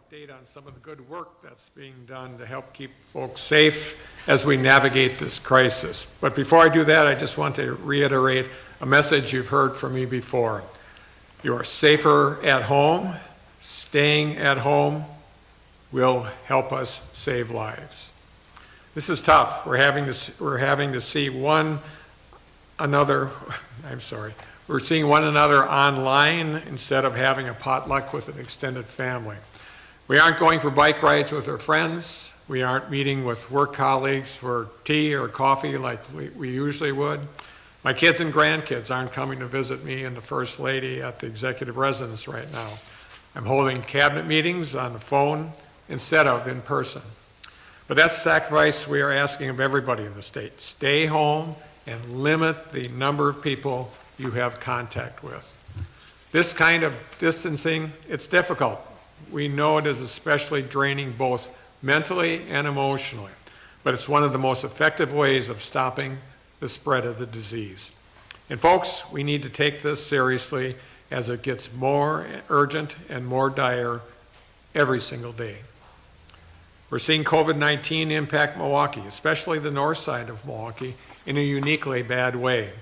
update on some of the good work that's being done to help keep folks safe as we navigate this crisis. But before I do that, I just want to reiterate a message you've heard from me before. You are safer at home. Staying at home will help us save lives. This is tough. We're having to see one another online instead of having a potluck with an extended family. We aren't going for bike rides with our friends. We aren't meeting with work colleagues for tea or coffee like we usually would. My kids and grandkids aren't coming to visit me and the First Lady at the executive residence right now. I'm holding cabinet meetings on the phone instead of in person. But that's the sacrifice we are asking of everybody in the state. Stay home and limit the number of people you have contact with. This kind of distancing, it's difficult. We know it is especially draining both mentally and emotionally, but it's one of the most effective ways of stopping the spread of the disease. And folks, we need to take this seriously as it gets more urgent and more dire every single day. We're seeing COVID-19 impact Milwaukee, especially the north side of Milwaukee, in a uniquely bad way.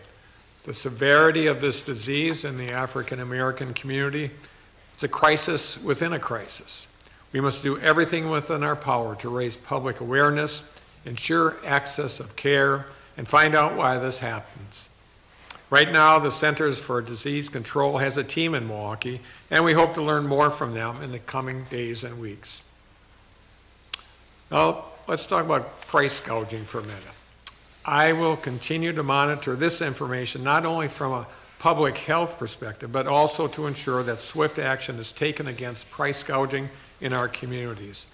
The severity of this disease in the African American community, it's a crisis within a crisis. We must do everything within our power to raise public awareness, ensure access of care, and find out why this happens. Right now, the Centers for Disease Control has a team in Milwaukee, and we hope to learn more from them in the coming days and weeks. Now, let's talk about price gouging for a minute. I will continue to monitor this information not only from a public health perspective, but also to ensure that swift action is taken against price gouging in our communities.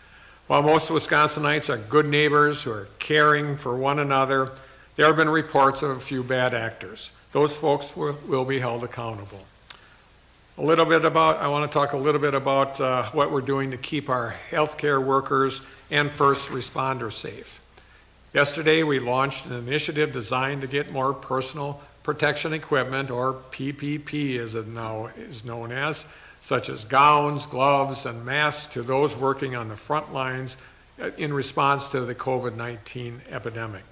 While most Wisconsinites are good neighbors who are caring for one another, there have been reports of a few bad actors. Those folks will be held accountable. I want to talk a little bit about what we're doing to keep our healthcare workers and first responders safe. Yesterday, we launched an initiative designed to get more personal protection equipment, or PPP as it now is known as, such as gowns, gloves, and masks to those working on the front lines in response to the COVID-19 epidemic.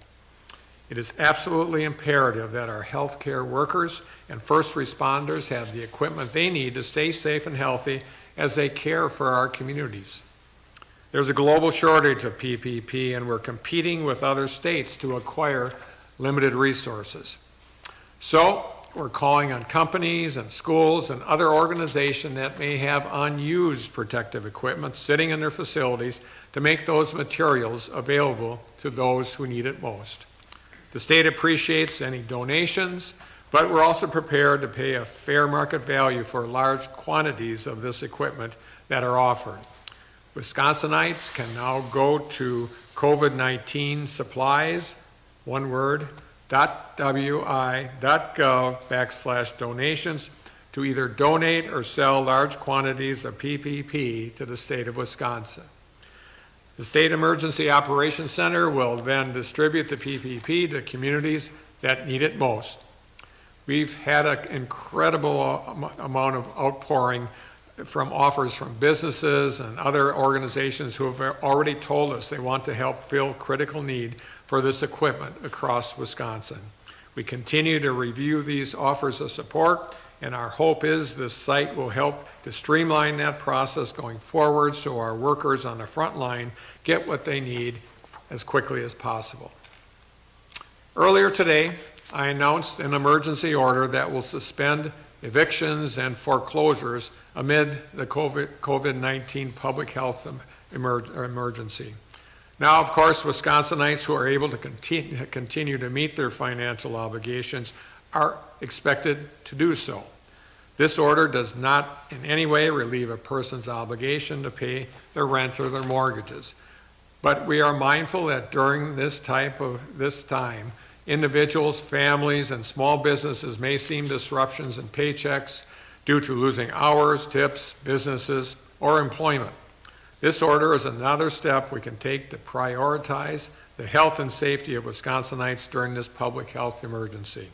It is absolutely imperative that our healthcare workers and first responders have the equipment they need to stay safe and healthy as they care for our communities. There's a global shortage of PPP, and we're competing with other states to acquire limited resources. So we're calling on companies and schools and other organizations that may have unused protective equipment sitting in their facilities to make those materials available to those who need it most. The state appreciates any donations, but we're also prepared to pay a fair market value for large quantities of this equipment that are offered. Wisconsinites can now go to COVID-19 supplies, one word, .wi.gov/donations to either donate or sell large quantities of PPP to the state of Wisconsin. The State Emergency Operations Center will then distribute the PPP to communities that need it most. We've had an incredible amount of outpouring from offers from businesses and other organizations who have already told us they want to help fill critical need for this equipment across Wisconsin. We continue to review these offers of support, and our hope is this site will help to streamline that process going forward so our workers on the front line get what they need as quickly as possible. Earlier today, I announced an emergency order that will suspend evictions and foreclosures amid the COVID-19 public health emergency. Now, of course, Wisconsinites who are able to continue to meet their financial obligations are expected to do so. This order does not in any way relieve a person's obligation to pay their rent or their mortgages. But we are mindful that during this time, individuals, families, and small businesses may see disruptions in paychecks due to losing hours, tips, businesses, or employment. This order is another step we can take to prioritize the health and safety of Wisconsinites during this public health emergency.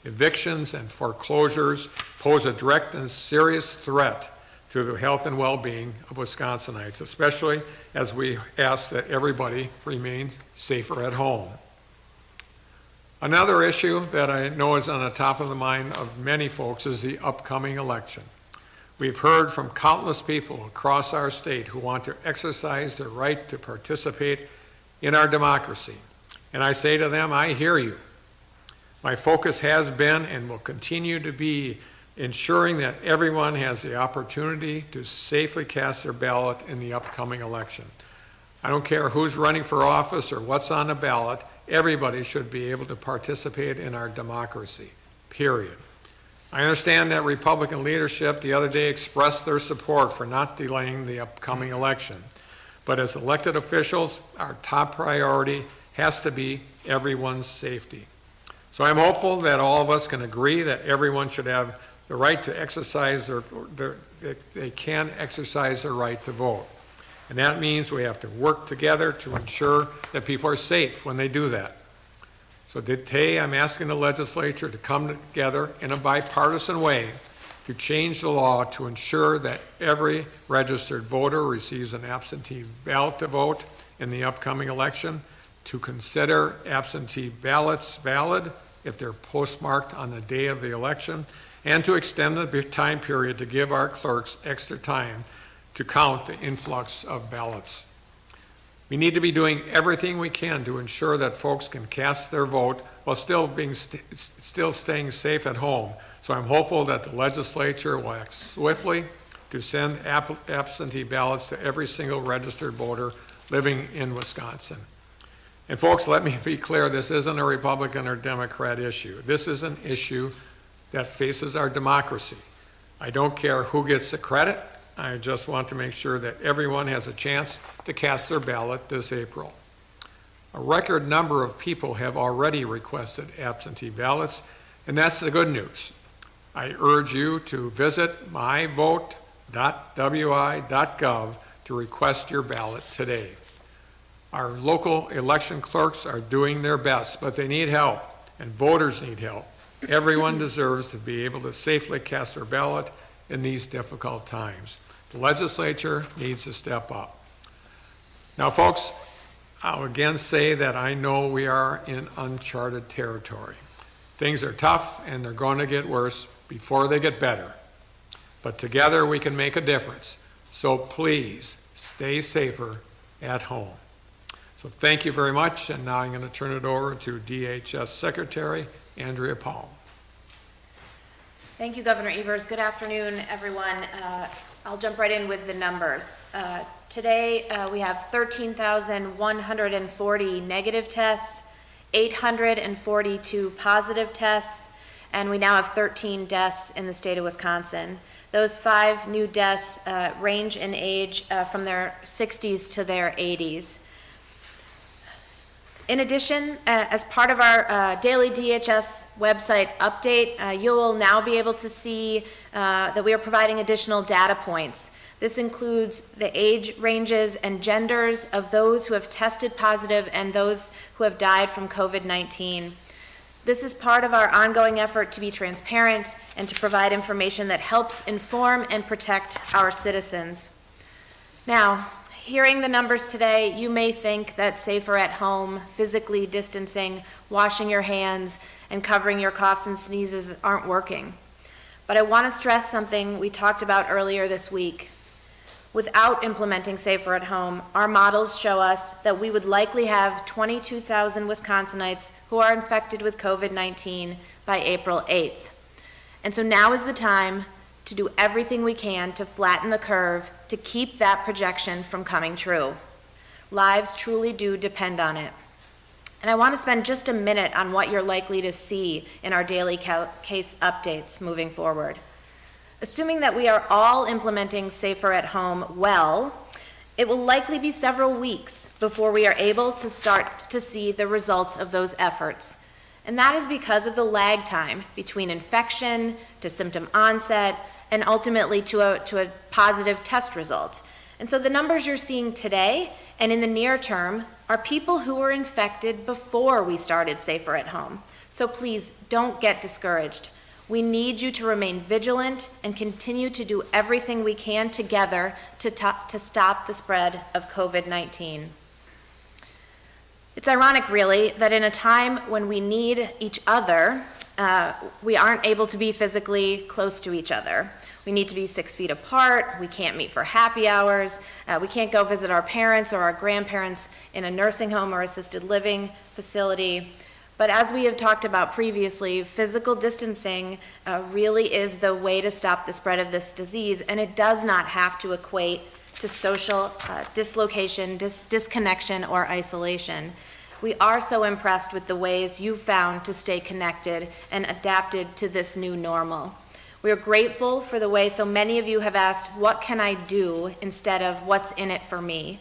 Evictions and foreclosures pose a direct and serious threat to the health and well-being of Wisconsinites, especially as we ask that everybody remain safer at home. Another issue that I know is on the top of the mind of many folks is the upcoming election. We've heard from countless people across our state who want to exercise their right to participate in our democracy. And I say to them, I hear you. My focus has been and will continue to be ensuring that everyone has the opportunity to safely cast their ballot in the upcoming election. I don't care who's running for office or what's on the ballot, everybody should be able to participate in our democracy, period. I understand that Republican leadership the other day expressed their support for not delaying the upcoming election. But as elected officials, our top priority has to be everyone's safety. So I'm hopeful that all of us can agree that everyone should have the right to exercise they can exercise their right to vote. And that means we have to work together to ensure that people are safe when they do that. So today I'm asking the legislature to come together in a bipartisan way to change the law to ensure that every registered voter receives an absentee ballot to vote in the upcoming election, to consider absentee ballots valid if they're postmarked on the day of the election, and to extend the time period to give our clerks extra time to count the influx of ballots. We need to be doing everything we can to ensure that folks can cast their vote while still staying safe at home. So I'm hopeful that the legislature will act swiftly to send absentee ballots to every single registered voter living in Wisconsin. And folks, let me be clear, this isn't a Republican or Democrat issue. This is an issue that faces our democracy. I don't care who gets the credit. I just want to make sure that everyone has a chance to cast their ballot this April. A record number of people have already requested absentee ballots, and that's the good news. I urge you to visit myvote.wi.gov to request your ballot today. Our local election clerks are doing their best, but they need help, and voters need help. Everyone deserves to be able to safely cast their ballot in these difficult times. The legislature needs to step up. Now, folks, I'll again say that I know we are in uncharted territory. Things are tough, and they're going to get worse before they get better. But together we can make a difference. So please stay safer at home. So thank you very much, and now I'm going to turn it over to DHS Secretary Andrea Palm. Thank you, Governor Evers. Good afternoon, everyone. I'll jump right in with the numbers. Today, we have 13,140 negative tests, 842 positive tests, and we now have 13 deaths in the state of Wisconsin. Those 5 new deaths range in age from their 60s to their 80s. In addition, as part of our daily DHS website update, you will now be able to see that we are providing additional data points. This includes the age ranges and genders of those who have tested positive and those who have died from COVID-19. This is part of our ongoing effort to be transparent and to provide information that helps inform and protect our citizens. Now, hearing the numbers today, you may think that safer at home, physically distancing, washing your hands, and covering your coughs and sneezes aren't working. But I want to stress something we talked about earlier this week. Without implementing safer at home, our models show us that we would likely have 22,000 Wisconsinites who are infected with COVID-19 by April 8th. And so now is the time to do everything we can to flatten the curve to keep that projection from coming true. Lives truly do depend on it. And I want to spend just a minute on what you're likely to see in our daily case updates moving forward. Assuming that we are all implementing safer at home well, it will likely be several weeks before we are able to start to see the results of those efforts. And that is because of the lag time between infection to symptom onset and ultimately to a positive test result. And so the numbers you're seeing today and in the near term are people who were infected before we started safer at home. So please don't get discouraged. We need you to remain vigilant and continue to do everything we can together to stop the spread of COVID-19. It's ironic, really, that in a time when we need each other, we aren't able to be physically close to each other. We need to be 6 feet apart, we can't meet for happy hours, we can't go visit our parents or our grandparents in a nursing home or assisted living facility. But as we have talked about previously, physical distancing really is the way to stop the spread of this disease, and it does not have to equate to social dislocation, disconnection, or isolation. We are so impressed with the ways you've found to stay connected and adapted to this new normal. We are grateful for the way so many of you have asked, what can I do, instead of what's in it for me?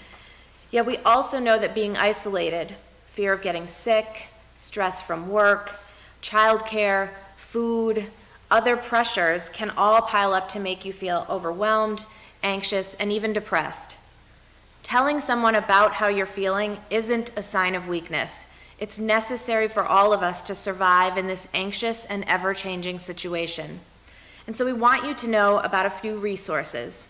Yet we also know that being isolated, fear of getting sick, stress from work, childcare, food, other pressures can all pile up to make you feel overwhelmed, anxious, and even depressed. Telling someone about how you're feeling isn't a sign of weakness. It's necessary for all of us to survive in this anxious and ever-changing situation. And so we want you to know about a few resources.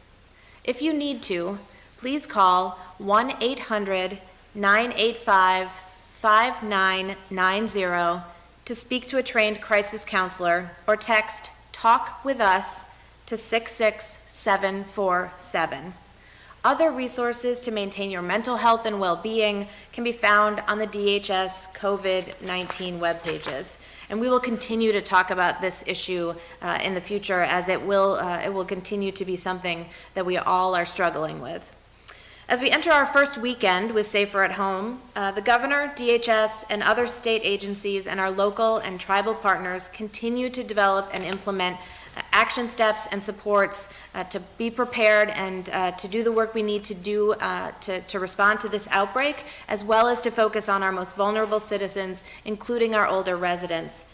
If you need to, please call 1-800-985-5990 to speak to a trained crisis counselor, or text "Talk with Us" to 66747. Other resources to maintain your mental health and well-being can be found on the DHS COVID-19 web pages. And we will continue to talk about this issue in the future, as it will continue to be something that we all are struggling with. As we enter our first weekend with Safer at Home, the Governor, DHS, and other state agencies and our local and tribal partners continue to develop and implement action steps and supports to be prepared and to do the work we need to do to respond to this outbreak, as well as to focus on our most vulnerable citizens, including our older residents.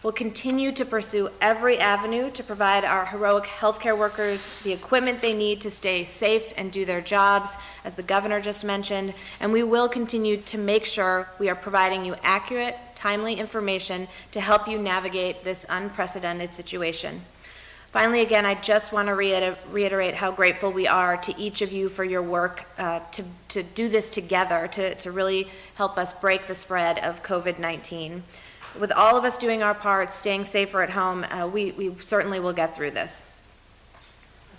We'll continue to pursue every avenue to provide our heroic healthcare workers the equipment they need to stay safe and do their jobs, as the Governor just mentioned, and we will continue to make sure we are providing you accurate, timely information to help you navigate this unprecedented situation. Finally, again, I just want to reiterate how grateful we are to each of you for your work to do this together, to really help us break the spread of COVID-19. With all of us doing our part, staying safer at home, we certainly will get through this.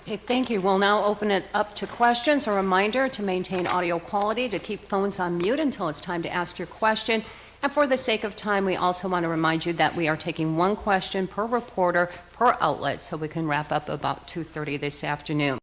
Okay, thank you. We'll now open it up to questions. A reminder to maintain audio quality, to keep phones on mute until it's time to ask your question. And for the sake of time, we also want to remind you that we are taking one question per reporter per outlet, so we can wrap up about 2:30 this afternoon.